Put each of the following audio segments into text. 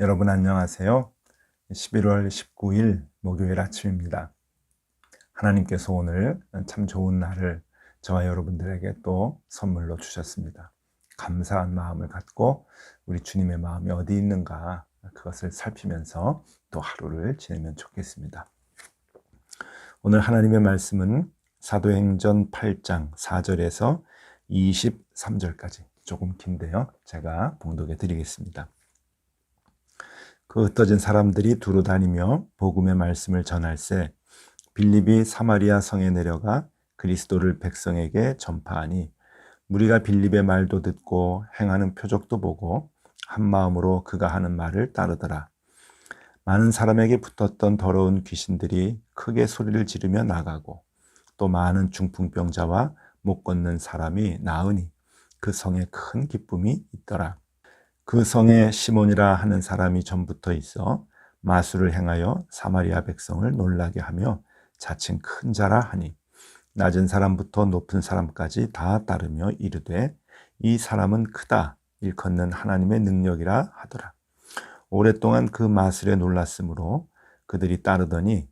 여러분 안녕하세요. 11월 19일 목요일 아침입니다. 하나님께서 오늘 참 좋은 날을 저와 여러분들에게 또 선물로 주셨습니다. 감사한 마음을 갖고 우리 주님의 마음이 어디 있는가 그것을 살피면서 또 하루를 지내면 좋겠습니다. 오늘 하나님의 말씀은 사도행전 8장 4절에서 23절까지 조금 긴데요. 제가 봉독해 드리겠습니다. 그 흩어진 사람들이 두루 다니며 복음의 말씀을 전할세 빌립이 사마리아 성에 내려가 그리스도를 백성에게 전파하니 무리가 빌립의 말도 듣고 행하는 표적도 보고 한 마음으로 그가 하는 말을 따르더라. 많은 사람에게 붙었던 더러운 귀신들이 크게 소리를 지르며 나가고 또 많은 중풍병자와 못 걷는 사람이 나으니 그 성에 큰 기쁨이 있더라. 그 성에 시몬이라 하는 사람이 전부터 있어 마술을 행하여 사마리아 백성을 놀라게 하며 자칭 큰 자라 하니 낮은 사람부터 높은 사람까지 다 따르며 이르되 이 사람은 크다 일컫는 하나님의 능력이라 하더라. 오랫동안 그 마술에 놀랐으므로 그들이 따르더니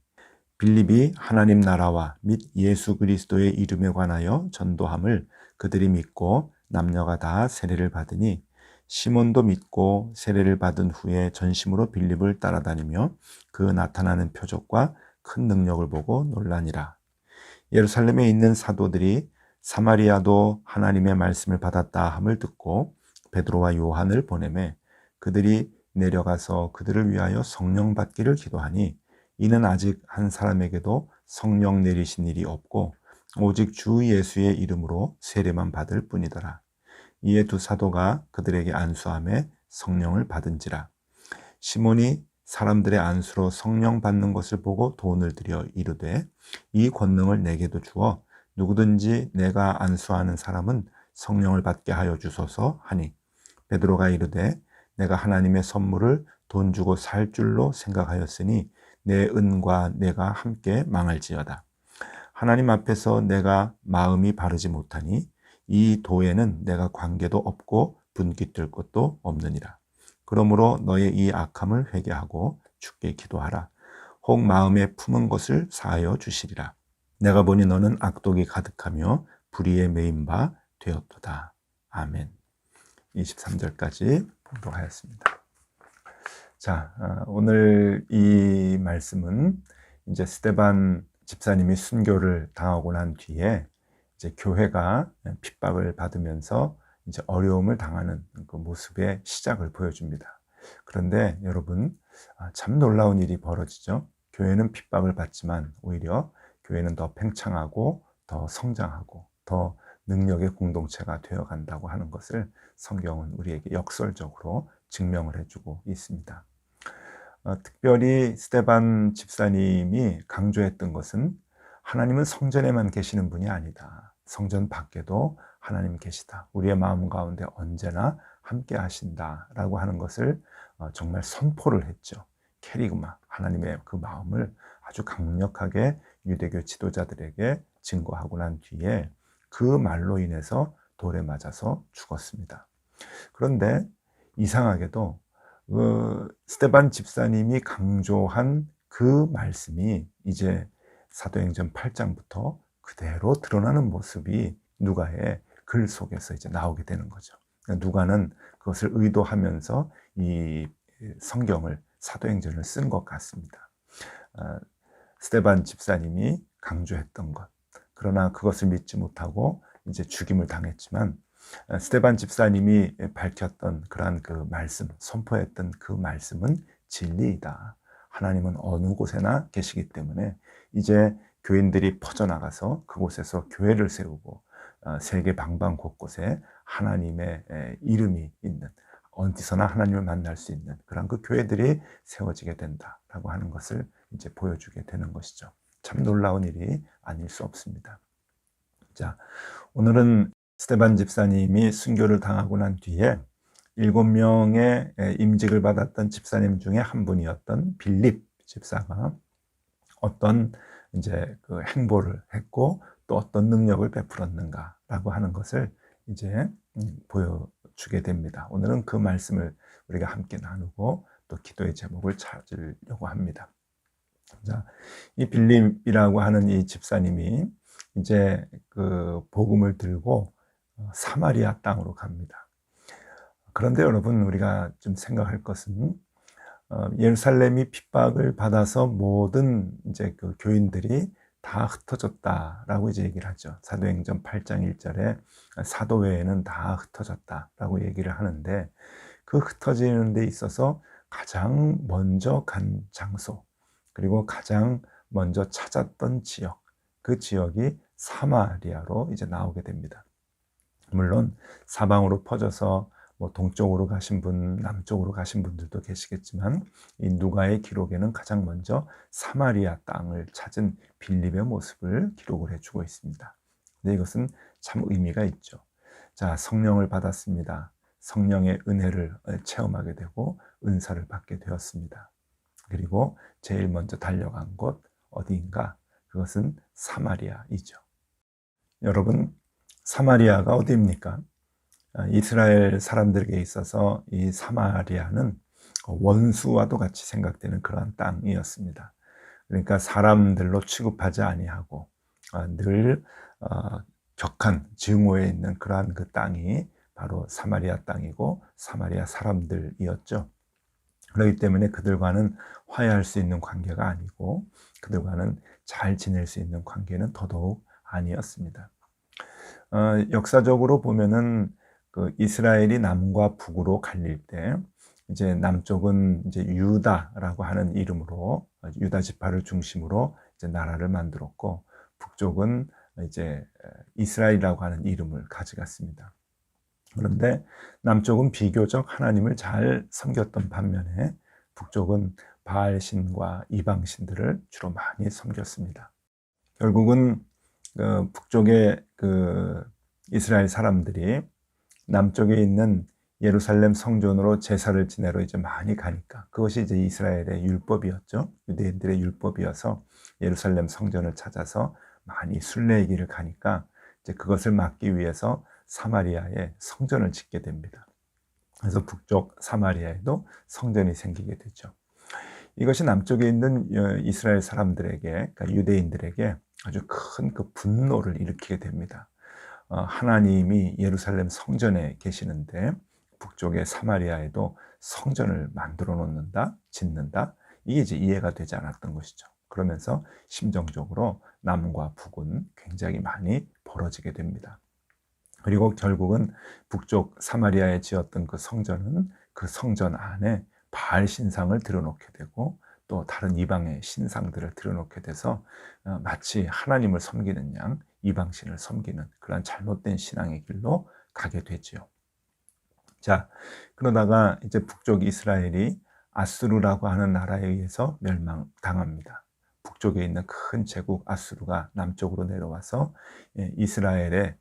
빌립이 하나님 나라와 및 예수 그리스도의 이름에 관하여 전도함을 그들이 믿고 남녀가 다 세례를 받으니 시몬도 믿고 세례를 받은 후에 전심으로 빌립을 따라다니며 그 나타나는 표적과 큰 능력을 보고 놀라니라. 예루살렘에 있는 사도들이 사마리아도 하나님의 말씀을 받았다 함을 듣고 베드로와 요한을 보내매 그들이 내려가서 그들을 위하여 성령 받기를 기도하니 이는 아직 한 사람에게도 성령 내리신 일이 없고 오직 주 예수의 이름으로 세례만 받을 뿐이더라. 이에 두 사도가 그들에게 안수하며 성령을 받은지라. 시몬이 사람들의 안수로 성령 받는 것을 보고 돈을 들여 이르되 이 권능을 내게도 주어 누구든지 내가 안수하는 사람은 성령을 받게 하여 주소서 하니 베드로가 이르되 내가 하나님의 선물을 돈 주고 살 줄로 생각하였으니 내 은과 내가 함께 망할지어다. 하나님 앞에서 내가 마음이 바르지 못하니 이 도에는 내가 관계도 없고 분기 뜰 것도 없느니라. 그러므로 너의 이 악함을 회개하고 주께 기도하라. 혹 마음에 품은 것을 사하여 주시리라. 내가 보니 너는 악독이 가득하며 불의에 매인 바 되었도다. 아멘. 23절까지 봉독하였습니다. 자, 오늘 이 말씀은 이제 스데반 집사님이 순교를 당하고 난 뒤에 이제 교회가 핍박을 받으면서 이제 어려움을 당하는 그 모습의 시작을 보여줍니다. 그런데 여러분, 참 놀라운 일이 벌어지죠. 교회는 핍박을 받지만 오히려 교회는 더 팽창하고 더 성장하고 더 능력의 공동체가 되어간다고 하는 것을 성경은 우리에게 역설적으로 증명을 해주고 있습니다. 특별히 스데반 집사님이 강조했던 것은 하나님은 성전에만 계시는 분이 아니다. 성전 밖에도 하나님 계시다. 우리의 마음 가운데 언제나 함께 하신다라고 하는 것을 정말 선포를 했죠. 캐리그마, 하나님의 그 마음을 아주 강력하게 유대교 지도자들에게 증거하고 난 뒤에 그 말로 인해서 돌에 맞아서 죽었습니다. 그런데 이상하게도 스데반 집사님이 강조한 그 말씀이 이제 사도행전 8장부터 그대로 드러나는 모습이 누가의 글 속에서 이제 나오게 되는 거죠. 누가는 그것을 의도하면서 이 성경을 사도행전을 쓴 것 같습니다. 스데반 집사님이 강조했던 것, 그러나 그것을 믿지 못하고 이제 죽임을 당했지만 스데반 집사님이 밝혔던 그러한 그 말씀, 선포했던 그 말씀은 진리이다. 하나님은 어느 곳에나 계시기 때문에 이제 교인들이 퍼져나가서 그곳에서 교회를 세우고 세계 방방 곳곳에 하나님의 이름이 있는, 어디서나 하나님을 만날 수 있는 그런 그 교회들이 세워지게 된다라고 하는 것을 이제 보여주게 되는 것이죠. 참 놀라운 일이 아닐 수 없습니다. 자, 오늘은 스데반 집사님이 순교를 당하고 난 뒤에 7명의 임직을 받았던 집사님 중에 한 분이었던 빌립 집사가 어떤 이제 그 행보를 했고 또 어떤 능력을 베풀었는가라고 하는 것을 이제 보여주게 됩니다. 오늘은 그 말씀을 우리가 함께 나누고 또 기도의 제목을 찾으려고 합니다. 자, 이 빌립이라고 하는 이 집사님이 이제 그 복음을 들고 사마리아 땅으로 갑니다. 그런데 여러분, 우리가 좀 생각할 것은 예루살렘이 핍박을 받아서 모든 이제 그 교인들이 다 흩어졌다라고 이제 얘기를 하죠. 사도행전 8장 1절에 사도 외에는 다 흩어졌다라고 얘기를 하는데, 그 흩어지는 데 있어서 가장 먼저 간 장소, 그리고 가장 먼저 찾았던 지역, 그 지역이 사마리아로 이제 나오게 됩니다. 물론 사방으로 퍼져서 뭐 동쪽으로 가신 분, 남쪽으로 가신 분들도 계시겠지만, 이 누가의 기록에는 가장 먼저 사마리아 땅을 찾은 빌립의 모습을 기록을 해주고 있습니다. 근데 이것은 참 의미가 있죠. 자, 성령을 받았습니다. 성령의 은혜를 체험하게 되고 은사를 받게 되었습니다. 그리고 제일 먼저 달려간 곳 어디인가? 그것은 사마리아이죠. 여러분, 사마리아가 어디입니까? 이스라엘 사람들에게 있어서 이 사마리아는 원수와도 같이 생각되는 그러한 땅이었습니다. 그러니까 사람들로 취급하지 아니하고 늘 격한 증오에 있는 그러한 그 땅이 바로 사마리아 땅이고 사마리아 사람들이었죠. 그렇기 때문에 그들과는 화해할 수 있는 관계가 아니고, 그들과는 잘 지낼 수 있는 관계는 더더욱 아니었습니다. 역사적으로 보면은 그 이스라엘이 남과 북으로 갈릴 때, 이제 남쪽은 이제 유다라고 하는 이름으로, 유다 지파를 중심으로 이제 나라를 만들었고, 북쪽은 이제 이스라엘이라고 하는 이름을 가져갔습니다. 그런데 남쪽은 비교적 하나님을 잘 섬겼던 반면에 북쪽은 바알신과 이방신들을 주로 많이 섬겼습니다. 결국은 북쪽의 그 이스라엘 사람들이 남쪽에 있는 예루살렘 성전으로 제사를 지내러 이제 많이 가니까, 그것이 이제 이스라엘의 율법이었죠. 유대인들의 율법이어서 예루살렘 성전을 찾아서 많이 순례의 길을 가니까, 이제 그것을 막기 위해서 사마리아에 성전을 짓게 됩니다. 그래서 북쪽 사마리아에도 성전이 생기게 되죠. 이것이 남쪽에 있는 이스라엘 사람들에게, 그러니까 유대인들에게 아주 큰 그 분노를 일으키게 됩니다. 하나님이 예루살렘 성전에 계시는데 북쪽의 사마리아에도 성전을 만들어 놓는다, 짓는다, 이게 이제 이해가 되지 않았던 것이죠. 그러면서 심정적으로 남과 북은 굉장히 많이 벌어지게 됩니다. 그리고 결국은 북쪽 사마리아에 지었던 그 성전은 그 성전 안에 바알 신상을 들여놓게 되고, 또 다른 이방의 신상들을 들여놓게 돼서 마치 하나님을 섬기는 양 이방신을 섬기는 그런 잘못된 신앙의 길로 가게 되지요. 자, 그러다가 이제 북쪽 이스라엘이 아수르라고 하는 나라에 의해서 멸망당합니다. 북쪽에 있는 큰 제국 아수르가 남쪽으로 내려와서 이스라엘의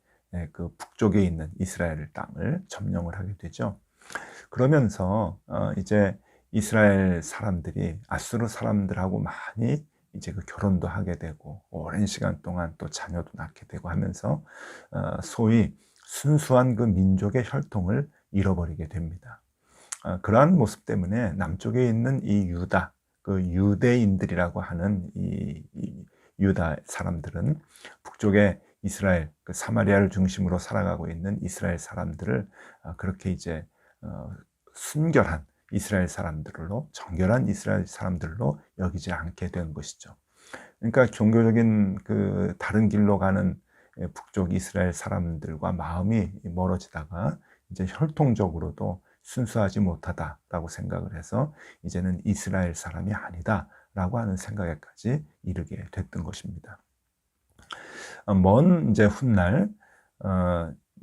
그 북쪽에 있는 이스라엘 땅을 점령을 하게 되죠. 그러면서 이제 이스라엘 사람들이 아수르 사람들하고 많이 이제 그 결혼도 하게 되고, 오랜 시간 동안 또 자녀도 낳게 되고 하면서 소위 순수한 그 민족의 혈통을 잃어버리게 됩니다. 그러한 모습 때문에 남쪽에 있는 이 유다, 그 유대인들이라고 하는 이 유다 사람들은 북쪽에 이스라엘, 그 사마리아를 중심으로 살아가고 있는 이스라엘 사람들을 그렇게 이제 순결한 이스라엘 사람들로, 정결한 이스라엘 사람들로 여기지 않게 된 것이죠. 그러니까 종교적인 그 다른 길로 가는 북쪽 이스라엘 사람들과 마음이 멀어지다가 이제 혈통적으로도 순수하지 못하다라고 생각을 해서 이제는 이스라엘 사람이 아니다라고 하는 생각에까지 이르게 됐던 것입니다. 먼 이제 훗날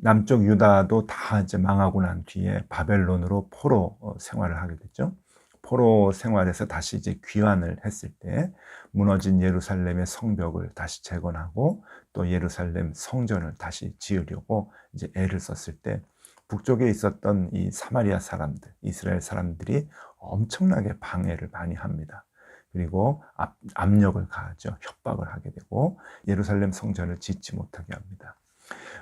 남쪽 유다도 다 이제 망하고 난 뒤에 바벨론으로 포로 생활을 하게 됐죠. 포로 생활에서 다시 이제 귀환을 했을 때 무너진 예루살렘의 성벽을 다시 재건하고 또 예루살렘 성전을 다시 지으려고 이제 애를 썼을 때 북쪽에 있었던 이 사마리아 사람들, 이스라엘 사람들이 엄청나게 방해를 많이 합니다. 그리고 압력을 가하죠. 협박을 하게 되고 예루살렘 성전을 짓지 못하게 합니다.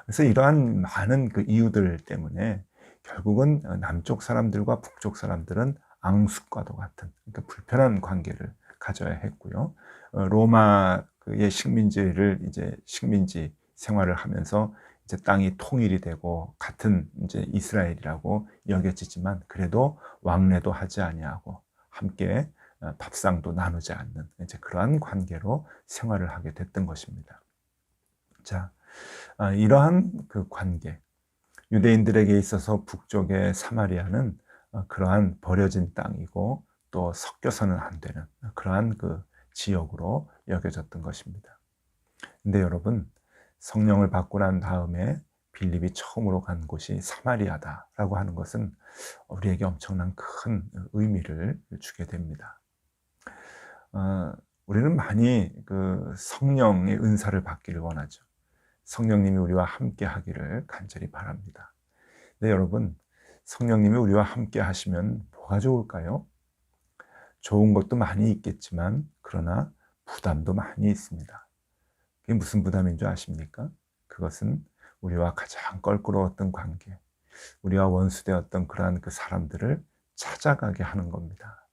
그래서 이러한 많은 그 이유들 때문에 결국은 남쪽 사람들과 북쪽 사람들은 앙숙과도 같은 그러니까 불편한 관계를 가져야 했고요. 로마의 식민지를 이제 식민지 생활을 하면서 이제 땅이 통일이 되고 같은 이제 이스라엘이라고 여겨지지만 그래도 왕래도 하지 아니하고 함께 밥상도 나누지 않는 이제 그러한 관계로 생활을 하게 됐던 것입니다. 자, 이러한 그 관계, 유대인들에게 있어서 북쪽의 사마리아는 그러한 버려진 땅이고 또 섞여서는 안 되는 그러한 그 지역으로 여겨졌던 것입니다. 근데 여러분, 성령을 받고 난 다음에 빌립이 처음으로 간 곳이 사마리아다라고 하는 것은 우리에게 엄청난 큰 의미를 주게 됩니다. 우리는 많이 그 성령의 은사를 받기를 원하죠. 성령님이 우리와 함께 하기를 간절히 바랍니다. 네, 여러분, 성령님이 우리와 함께 하시면 뭐가 좋을까요? 좋은 것도 많이 있겠지만 그러나 부담도 많이 있습니다. 그게 무슨 부담인 줄 아십니까? 그것은 우리와 가장 껄끄러웠던 관계, 우리와 원수되었던 그러한 그 사람들을 찾아가게 하는 겁니다.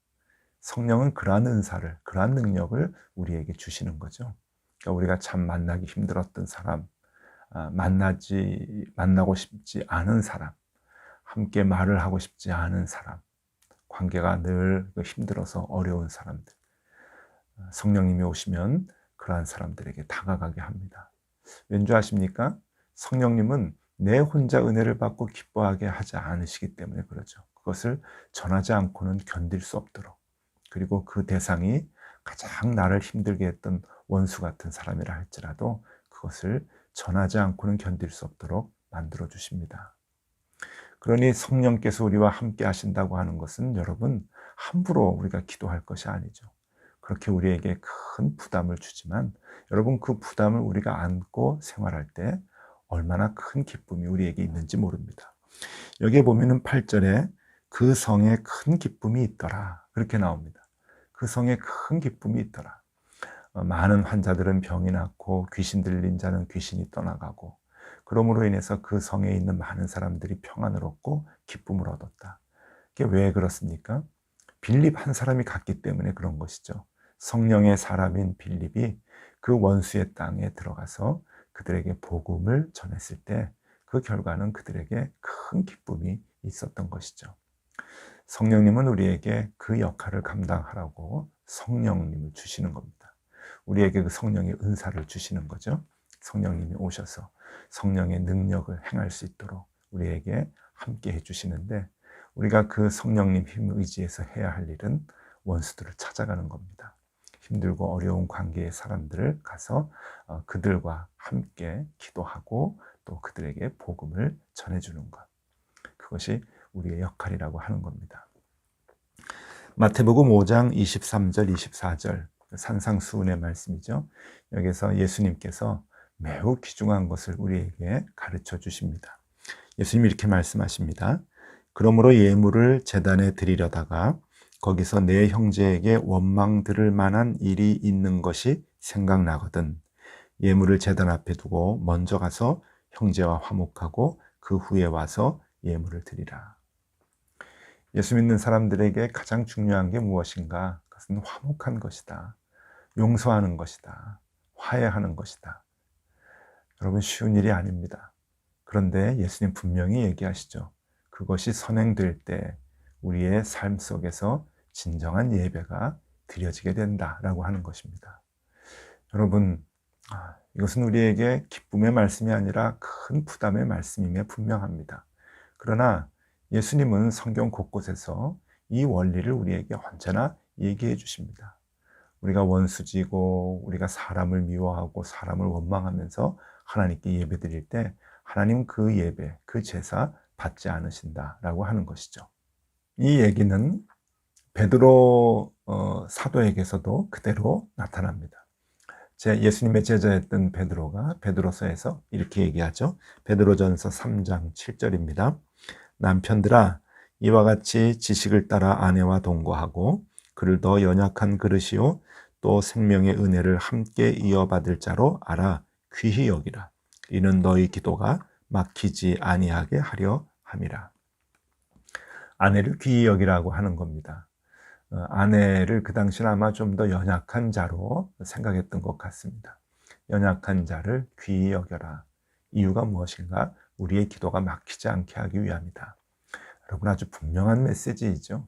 성령은 그러한 은사를, 그러한 능력을 우리에게 주시는 거죠. 그러니까 우리가 참 만나기 힘들었던 사람, 만나고 싶지 않은 사람, 함께 말을 하고 싶지 않은 사람, 관계가 늘 힘들어서 어려운 사람들, 성령님이 오시면 그러한 사람들에게 다가가게 합니다. 왠지 아십니까? 성령님은 내 혼자 은혜를 받고 기뻐하게 하지 않으시기 때문에 그러죠. 그것을 전하지 않고는 견딜 수 없도록, 그리고 그 대상이 가장 나를 힘들게 했던 원수 같은 사람이라 할지라도 그것을 전하지 않고는 견딜 수 없도록 만들어 주십니다. 그러니 성령께서 우리와 함께 하신다고 하는 것은 여러분 함부로 우리가 기도할 것이 아니죠. 그렇게 우리에게 큰 부담을 주지만 여러분 그 부담을 우리가 안고 생활할 때 얼마나 큰 기쁨이 우리에게 있는지 모릅니다. 여기에 보면은 8절에 그 성에 큰 기쁨이 있더라 그렇게 나옵니다. 그 성에 큰 기쁨이 있더라. 많은 환자들은 병이 낫고 귀신 들린 자는 귀신이 떠나가고 그러므로 인해서 그 성에 있는 많은 사람들이 평안을 얻고 기쁨을 얻었다. 이게 왜 그렇습니까? 빌립 한 사람이 갔기 때문에 그런 것이죠. 성령의 사람인 빌립이 그 원수의 땅에 들어가서 그들에게 복음을 전했을 때 그 결과는 그들에게 큰 기쁨이 있었던 것이죠. 성령님은 우리에게 그 역할을 감당하라고 성령님을 주시는 겁니다. 우리에게 그 성령의 은사를 주시는 거죠. 성령님이 오셔서 성령의 능력을 행할 수 있도록 우리에게 함께 해주시는데 우리가 그 성령님 힘 의지해서 해야 할 일은 원수들을 찾아가는 겁니다. 힘들고 어려운 관계의 사람들을 가서 그들과 함께 기도하고 또 그들에게 복음을 전해주는 것. 그것이 우리의 역할이라고 하는 겁니다. 마태복음 5장 23절, 24절 산상수훈의 말씀이죠. 여기서 예수님께서 매우 귀중한 것을 우리에게 가르쳐 주십니다. 예수님이 이렇게 말씀하십니다. 그러므로 예물을 제단에 드리려다가 거기서 내 형제에게 원망 들을 만한 일이 있는 것이 생각나거든 예물을 제단 앞에 두고 먼저 가서 형제와 화목하고 그 후에 와서 예물을 드리라. 예수 믿는 사람들에게 가장 중요한 게 무엇인가? 그것은 화목한 것이다. 용서하는 것이다. 화해하는 것이다. 여러분 쉬운 일이 아닙니다. 그런데 예수님 분명히 얘기하시죠. 그것이 선행될 때 우리의 삶 속에서 진정한 예배가 드려지게 된다라고 하는 것입니다. 여러분, 이것은 우리에게 기쁨의 말씀이 아니라 큰 부담의 말씀임에 분명합니다. 그러나 예수님은 성경 곳곳에서 이 원리를 우리에게 언제나 얘기해 주십니다. 우리가 원수지고 우리가 사람을 미워하고 사람을 원망하면서 하나님께 예배 드릴 때 하나님 그 예배, 그 제사 받지 않으신다라고 하는 것이죠. 이 얘기는 베드로 사도에게서도 그대로 나타납니다. 예수님의 제자였던 베드로가 베드로서에서 이렇게 얘기하죠. 베드로전서 3장 7절입니다. 남편들아 이와 같이 지식을 따라 아내와 동거하고 그를 더 연약한 그릇이요 또 생명의 은혜를 함께 이어받을 자로 알아 귀히 여기라. 이는 너희 기도가 막히지 아니하게 하려 함이라. 아내를 귀히 여기라고 하는 겁니다. 아내를 그 당시는 아마 좀 더 연약한 자로 생각했던 것 같습니다. 연약한 자를 귀히 여겨라. 이유가 무엇인가? 우리의 기도가 막히지 않게 하기 위함이다. 여러분, 아주 분명한 메시지이죠.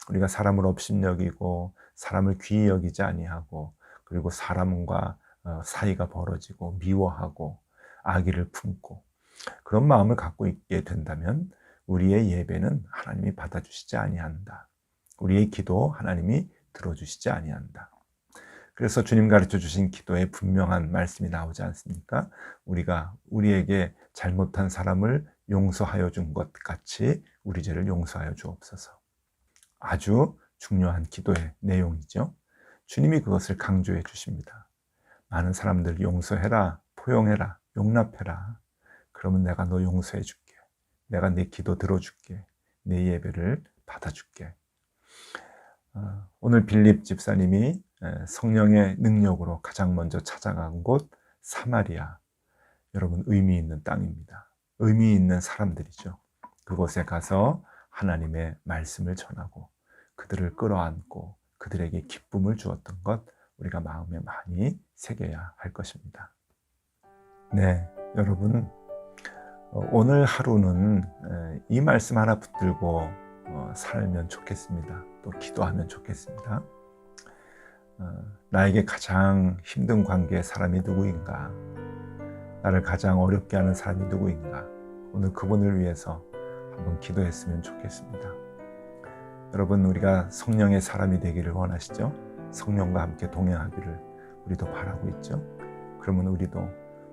우리가 사람을 업신여기고 사람을 귀히 여기지 아니하고, 그리고 사람과 사이가 벌어지고 미워하고 악의를 품고 그런 마음을 갖고 있게 된다면 우리의 예배는 하나님이 받아주시지 아니한다. 우리의 기도 하나님이 들어주시지 아니한다. 그래서 주님 가르쳐 주신 기도에 분명한 말씀이 나오지 않습니까? 우리가 우리에게 잘못한 사람을 용서하여 준 것 같이 우리 죄를 용서하여 주옵소서. 아주 중요한 기도의 내용이죠. 주님이 그것을 강조해 주십니다. 많은 사람들 용서해라, 포용해라, 용납해라. 그러면 내가 너 용서해 줄게. 내가 네 기도 들어줄게. 네 예배를 받아줄게. 오늘 빌립 집사님이 성령의 능력으로 가장 먼저 찾아간 곳 사마리아. 여러분, 의미 있는 땅입니다. 의미 있는 사람들이죠. 그곳에 가서 하나님의 말씀을 전하고 그들을 끌어안고 그들에게 기쁨을 주었던 것, 우리가 마음에 많이 새겨야 할 것입니다. 네, 여러분, 오늘 하루는 이 말씀 하나 붙들고 살면 좋겠습니다. 또 기도하면 좋겠습니다. 나에게 가장 힘든 관계의 사람이 누구인가? 나를 가장 어렵게 하는 사람이 누구인가? 오늘 그분을 위해서 한번 기도했으면 좋겠습니다. 여러분, 우리가 성령의 사람이 되기를 원하시죠? 성령과 함께 동행하기를 우리도 바라고 있죠? 그러면 우리도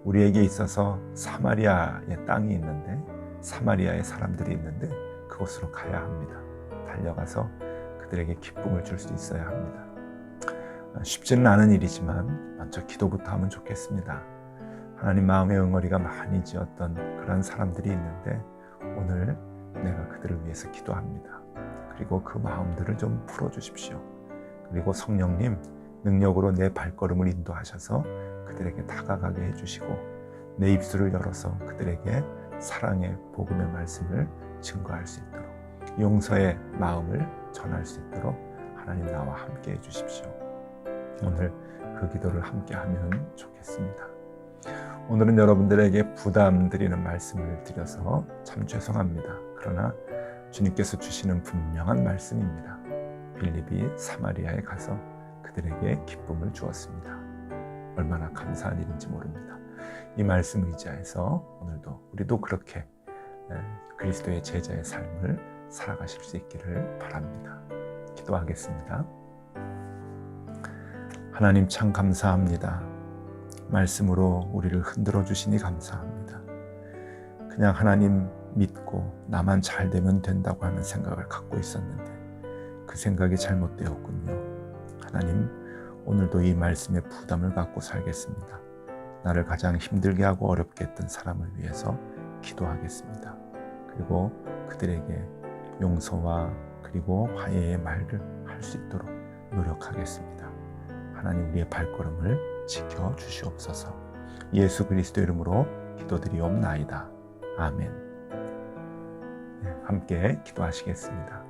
우리에게 있어서 사마리아의 땅이 있는데, 사마리아의 사람들이 있는데 그곳으로 가야 합니다. 달려가서 그들에게 기쁨을 줄 수 있어야 합니다. 쉽지는 않은 일이지만 먼저 기도부터 하면 좋겠습니다. 하나님 마음의 응어리가 많이 지었던 그런 사람들이 있는데 오늘 내가 그들을 위해서 기도합니다. 그리고 그 마음들을 좀 풀어주십시오. 그리고 성령님 능력으로 내 발걸음을 인도하셔서 그들에게 다가가게 해주시고 내 입술을 열어서 그들에게 사랑의 복음의 말씀을 증거할 수 있도록, 용서의 마음을 전할 수 있도록 하나님 나와 함께 해주십시오. 오늘 그 기도를 함께 하면 좋겠습니다. 오늘은 여러분들에게 부담 드리는 말씀을 드려서 참 죄송합니다. 그러나 주님께서 주시는 분명한 말씀입니다. 빌립이 사마리아에 가서 그들에게 기쁨을 주었습니다. 얼마나 감사한 일인지 모릅니다. 이 말씀 의지하여서 오늘도 우리도 그렇게 그리스도의 제자의 삶을 살아가실 수 있기를 바랍니다. 기도하겠습니다. 하나님, 참 감사합니다. 말씀으로 우리를 흔들어 주시니 감사합니다. 그냥 하나님 믿고 나만 잘 되면 된다고 하는 생각을 갖고 있었는데 그 생각이 잘못되었군요. 하나님, 오늘도 이 말씀에 부담을 갖고 살겠습니다. 나를 가장 힘들게 하고 어렵게 했던 사람을 위해서 기도하겠습니다. 그리고 그들에게 용서와 그리고 화해의 말을 할 수 있도록 노력하겠습니다. 하나님, 우리의 발걸음을 지켜 주시옵소서. 예수 그리스도 이름으로 기도드리옵나이다. 아멘. 함께 기도하시겠습니다.